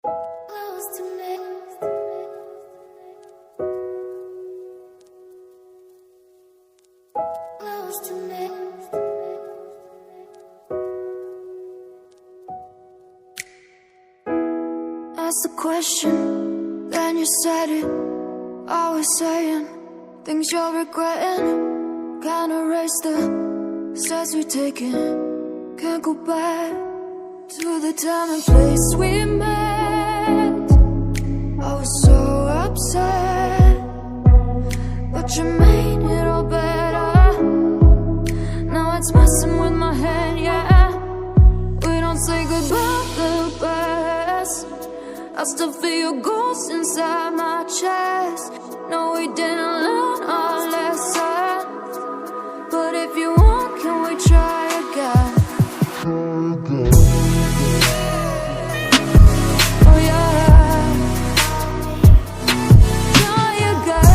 Close to me. Close to me. Ask the question, then you said it. Always saying things you're regretting. Can't erase the steps we've taken. Can't go back to the time and place we met. I was so upset, but you made it all better. Now it's messing with my head, yeah. We don't say goodbye the best. I still feel your ghost inside my chest. No, we didn't learn our lesson, but if you want, can we try again? Oh yeah, try again.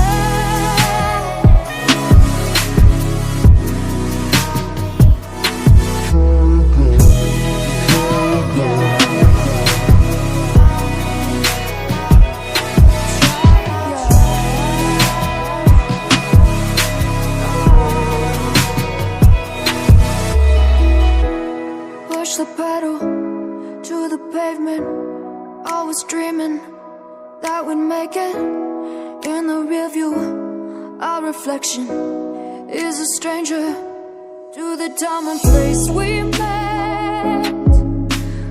Push the pedal to the pavement. Always dreaming that we'd make it. In the rear view, our reflection is a stranger to the time and place we met.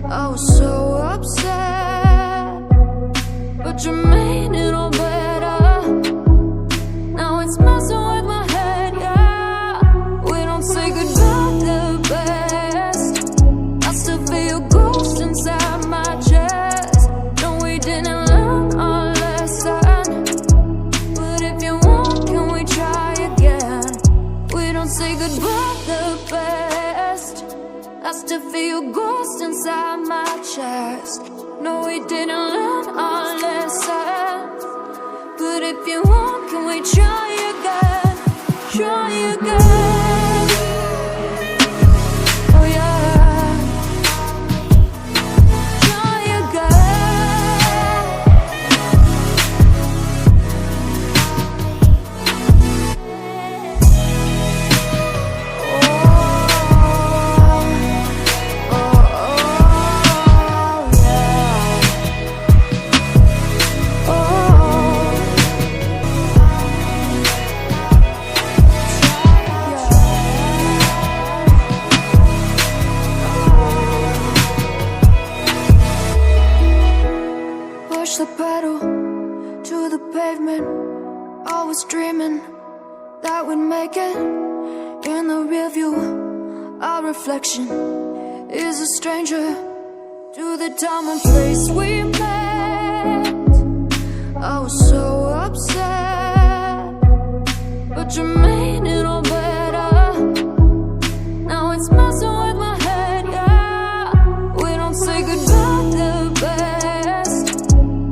I was so upset, but you made it all better. Now it's messing with my head, yeah. We don't say goodbye the best. I still feel your ghost inside my chest. No, we didn't learn our lesson, but if you want, can we try again? We don't say goodbye the best. I still feel your ghost inside my chest. No, we didn't learn our lesson, but if you want, can we try again? Try again. Oh yeah, try again. Push the pedal to the pavement. Always dreaming that we'd make it. In the rear view, our reflection is a stranger to the time and place we met. I was so upset, but you made it all better. Now it's messing with my head, yeah. We don't say goodbye the best.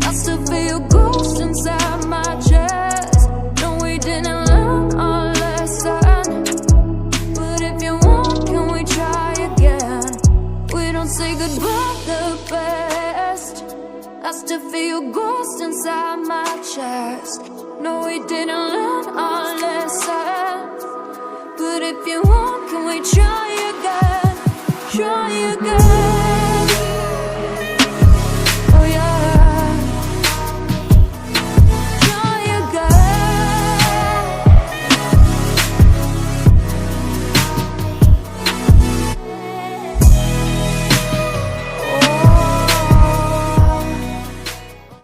I still feel your ghost inside my chest. No, we didn't learn our lesson, but if you want, can we try again? We don't say goodbye the best. I still feel your ghost inside my chest. No, we didn't learn our lesson, but if you want, can we try again? Try again.